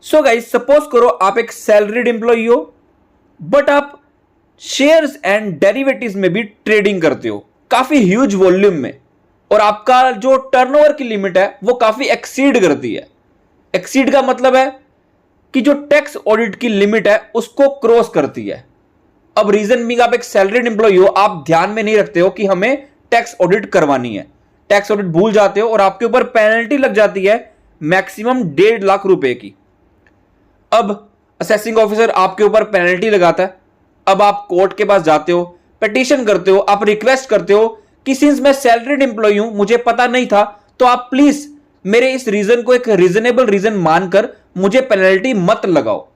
So guys, suppose करो आप एक सैलरीड एम्प्लॉई हो, बट आप शेयर्स एंड डेरिवेटिव्स में भी ट्रेडिंग करते हो काफी ह्यूज वॉल्यूम में, और आपका जो टर्नओवर की लिमिट है वो काफी एक्सीड करती है। एक्सीड का मतलब है कि जो टैक्स ऑडिट की लिमिट है उसको क्रॉस करती है। अब रीजन बीइंग आप एक सैलरीड एम्प्लॉई हो, आप ध्यान में नहीं रखते हो कि हमें टैक्स ऑडिट करवानी है, टैक्स ऑडिट भूल जाते हो और आपके ऊपर पेनल्टी लग जाती है मैक्सिमम 1.5 लाख रुपए की। अब असेसिंग ऑफिसर आपके ऊपर पेनल्टी लगाता है। अब आप कोर्ट के पास जाते हो, पिटीशन करते हो, आप रिक्वेस्ट करते हो कि सिंस मैं सैलरीड एम्प्लॉई हूं, मुझे पता नहीं था, तो आप प्लीज मेरे इस रीजन को एक रीजनेबल रीजन मानकर मुझे पेनल्टी मत लगाओ।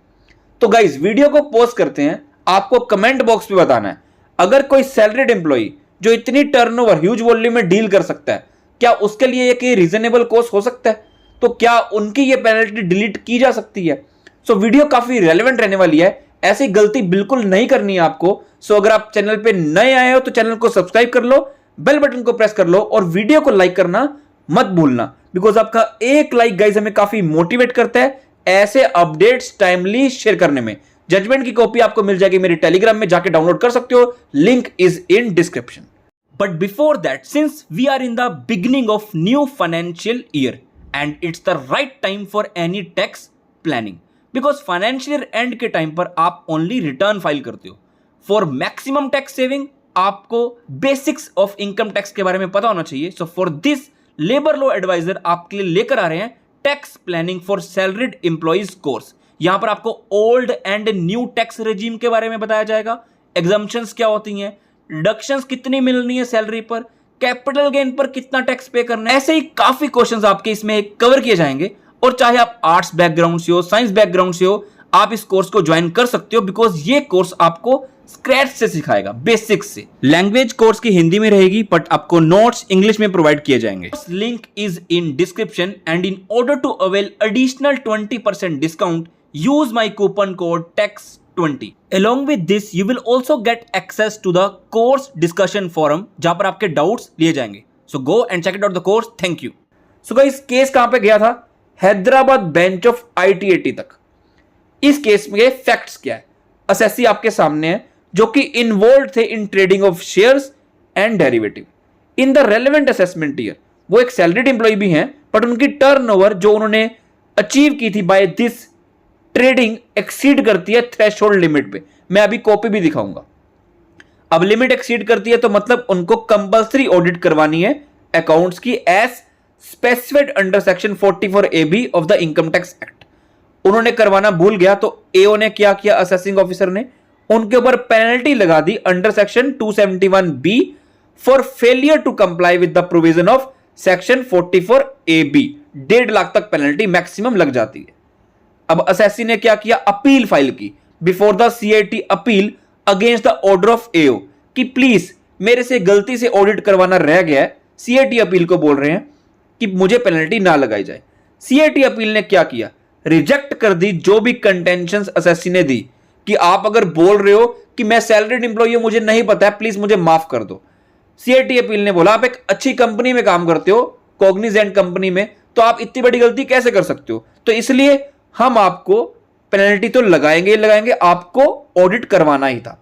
तो गाइस, वीडियो को पॉज करते हैं, आपको कमेंट बॉक्स पे बताना है, अगर कोई सैलरीड एम्प्लॉई जो इतनी टर्नओवर ह्यूज वॉल्यूम में डील कर सकता है, क्या उसके लिए एक रीजनेबल कॉस्ट हो सकता है? तो क्या उनकी ये पेनल्टी डिलीट की जा सकती है? सो वीडियो काफी रेलेवेंट रहने वाली है, ऐसी गलती बिल्कुल नहीं करनी है आपको। सो अगर आप चैनल पे नए आए हो तो चैनल को सब्सक्राइब कर लो, बेल बटन को प्रेस कर लो और वीडियो को लाइक करना मत भूलना, बिकॉज आपका एक लाइक गाइस हमें काफी मोटिवेट करता है ऐसे अपडेट्स टाइमली शेयर करने में। जजमेंट की कॉपी आपको मिल जाएगी मेरे टेलीग्राम में, जाके डाउनलोड कर सकते हो, link is in description. But before that, since we are in the beginning of new financial year and it's the right time for any tax planning, because financial year end के time पर आप only return file करते हो। For maximum tax saving आपको basics of income tax के बारे में पता होना चाहिए। So for this, labour law advisor आपके लिए लेकर आ रहे हैं tax planning for salaried employees course. यहां पर आपको old and new tax regime के बारे में बताया जाएगा, एग्जम्पशंस क्या होती हैं, डिडक्शंस कितनी मिलनी है सैलरी पर, कैपिटल गेन पर कितना टैक्स पे करना है, ऐसे ही काफी क्वेश्चंस आपके इसमें कवर किए जाएंगे। और चाहे आप आर्ट्स बैकग्राउंड से हो, साइंस बैकग्राउंड से हो, आप इस कोर्स को ज्वाइन कर सकते हो, बिकॉज ये कोर्स आपको स्क्रैच से सिखाएगा, बेसिक्स से। लैंग्वेज कोर्स की हिंदी में रहेगी, बट आपको नोट्स इंग्लिश में प्रोवाइड किए जाएंगे। Link is in description and in order to avail additional 20% discount, use my coupon code TAX20. Along with this, you will also get access to the course discussion forum, जहां पर आपके doubts लिए जाएंगे। So go and check it out the course. Thank you. So guys, case कहां पे गया था? Hyderabad bench of ITAT तक। इस केस में फैक्ट्स क्या है? असेसी आपके सामने है जो कि इन्वॉल्व थे in trading of shares and derivative in the relevant assessment year. वो एक सैलरीड एम्प्लॉय भी हैं, बट उनकी टर्नओवर जो उन्होंने अचीव की थी बाय दिस ट्रेडिंग एक्सीड करती है थ्रेशोल्ड लिमिट पे। मैं अभी कॉपी भी दिखाऊंगा। अब लिमिट एक्सीड करती है तो मतलब उनको कंपल्सरी ऑडिट करवानी है अकाउंट्स की, as specified under section 44AB of the income tax act. उन्होंने करवाना भूल गया तो एओ ने क्या किया, असेसिंग ऑफिसर ने उनके ऊपर पेनल्टी लगा दी under section 271B for failure to comply with the provision of section 44AB। 1.5 lakh तक पेनल्टी मैक्सिमम लग जाती है। अब असेसी ने क्या किया, अपील फाइल की before the CIT appeal against the order of AO कि प्लीज मेरे से गलती से ऑडिट करवाना रह गया है। CIT अपील को बोल रहे हैं कि मुझे पेनल्टी ना लगाई जाए। CIT अपील ने क्या किया, रिजेक्ट कर दी जो भी कंटेंशंस असेसी ने दी कि आप अगर बोल रहे हो कि मैं सैलरीड एम्प्लॉई हूं, मुझे नहीं पता है, प्लीज मुझे माफ कर दो। CIT अपील ने बोला आप एक अच्छी कंपनी में काम करते हो, कॉग्निजेंट कंपनी में, तो आप इतनी बड़ी गलती कैसे कर सकते हो? तो इसलिए हम आपको पेनल्टी तो लगाएंगे, आपको ऑडिट करवाना ही था।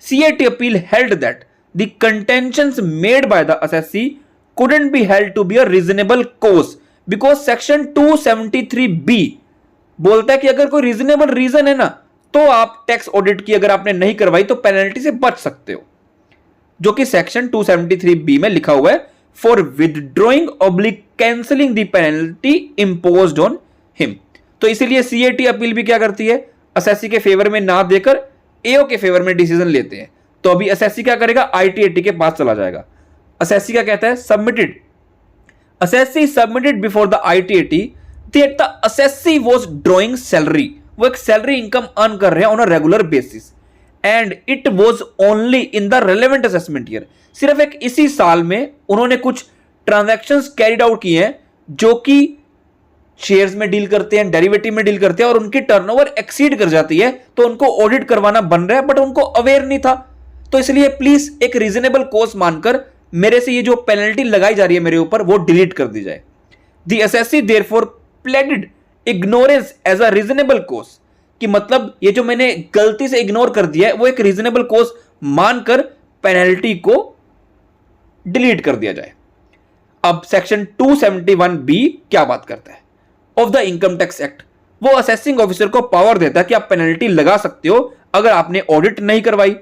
CIT appeal held that the contentions made by the assessee couldn't be held to be a reasonable cause because section 273B बोलता है कि अगर कोई रीजनेबल रीजन है ना, तो आप टैक्स ऑडिट की अगर आपने नहीं करवाई तो पेनल्टी से बच सकते हो, जो कि सेक्शन 273B में लिखा हुआ है, for withdrawing oblique cancelling the penalty imposed on him. तो इसीलिए CIT अपील भी क्या करती है, असेसी के फेवर में ना देकर एओ के फेवर में डिसीजन लेते हैं। तो अभी असेसी क्या करेगा, ITAT के पास चला जाएगा। असेसी क्या कहता है, submitted, assessee submitted before the ITAT that the assessee was drawing salary, वो एक सैलरी इनकम अर्न कर रहे हैं on a regular basis, and it was only in the relevant assessment year. सिर्फ एक इसी साल में उन्होंने कुछ ट्रांजैक्शंस कैरिड आउट किए हैं जो कि शेयर्स में डील करते हैं, डेरिवेटिव में डील करते हैं, और उनकी टर्नओवर एक्सीड कर जाती है, तो उनको ऑडिट करवाना बन रहा है, बट उनको अवेयर नहीं था। तो इसलिए प्लीज एक रीजनेबल कॉज मानकर मेरे से ये जो पेनल्टी लगाई जा रही है मेरे ऊपर, वो डिलीट कर दी जाए। The assessee therefore pleaded ignorance as a reasonable cause, कि मतलब ये जो मैंने गलती से इग्नोर कर दिया है वो एक रीजनेबल कोज मानकर पेनल्टी को डिलीट कर दिया जाए। अब सेक्शन 271B क्या बात करता है? Of the income tax act, वो असेसिंग ऑफिसर को पावर देता है कि आप पेनल्टी लगा सकते हो अगर आपने ऑडिट नहीं करवाई,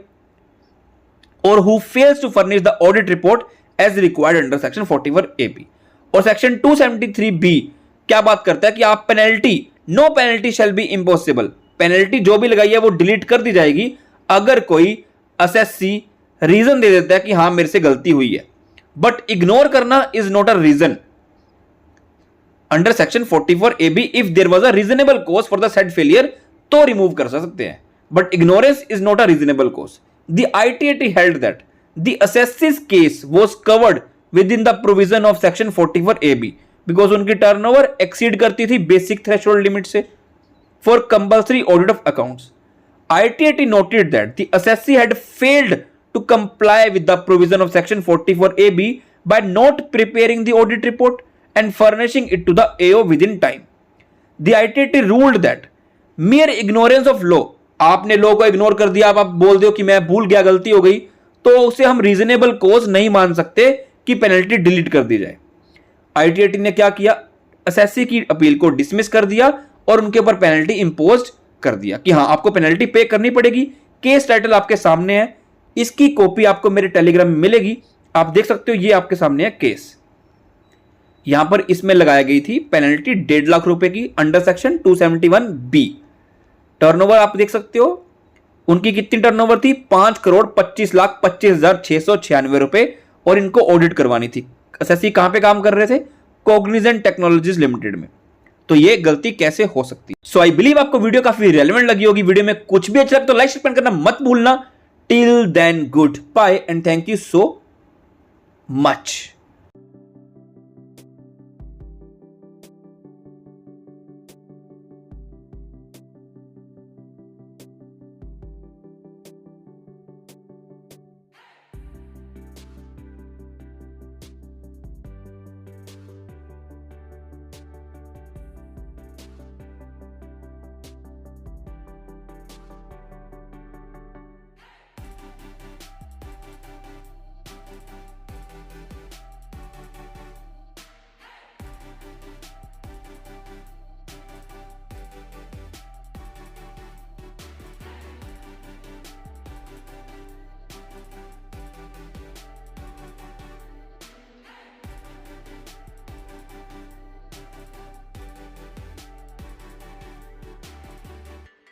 और who fails to furnish the audit report as required under section 44AB। और सेक्शन 273B क्या बात करता है कि आप penalty, no penalty shall be impossible, penalty जो भी लगाई है वो डिलीट कर दी जाएगी अगर कोई असेसी रीजन दे देता है कि हां मेरे से गलती हुई है। बट इग्नोर करना is not a reason under section 44AB। If there was a reasonable cause for the said failure तो रिमूव कर सकते हैं, but ignorance is not a reasonable cause. The ITAT held that the assessee's case was covered within the provision of section 44AB because उनकी turnover exceed करती थी basic threshold limit से for compulsory audit of accounts. ITAT noted that the assessee had failed to comply with the provision of section 44AB by not preparing the audit report and furnishing it to the AO within time. The ITAT ruled that mere ignorance of law, आपने law को ignore कर दिया, आप बोल दो कि मैं भूल गया, गलती हो गई, तो उसे हम रीजनेबल कॉज नहीं मान सकते कि पेनल्टी डिलीट कर दी जाए। ITAT ने क्या किया? असेसी की अपील को डिसमिस कर दिया और उनके ऊपर पेनल्टी इंपोज कर दिया कि हां आपको पेनल्टी पे करनी पड़ेगी। केस टाइटल आपके सामने है, इसकी कॉपी आपको मेरे टेलीग्राम में मिलेगी, आप देख सकते हो, ये आपके सामने है केस। यहां पर इसमें लगाई गई थी पेनल्टी 1.5 लाख रुपए की अंडर सेक्शन 271B। टर्नओवर आप देख सकते हो, उनकी कितनी टर्नओवर थी? 5,25,25,696 रुपए, और इनको ऑडिट करवानी थी। असेसी कहां पे काम कर रहे थे? कॉग्निजेंट टेक्नोलॉजीज लिमिटेड में। तो ये गलती कैसे हो सकती है? सो आई बिलीव आपको वीडियो काफी रेलेवेंट लगी होगी। वीडियो में कुछ भी अच्छा लगे तो लाइक शेयर करना मत भूलना। Till then goodbye and thank you so much.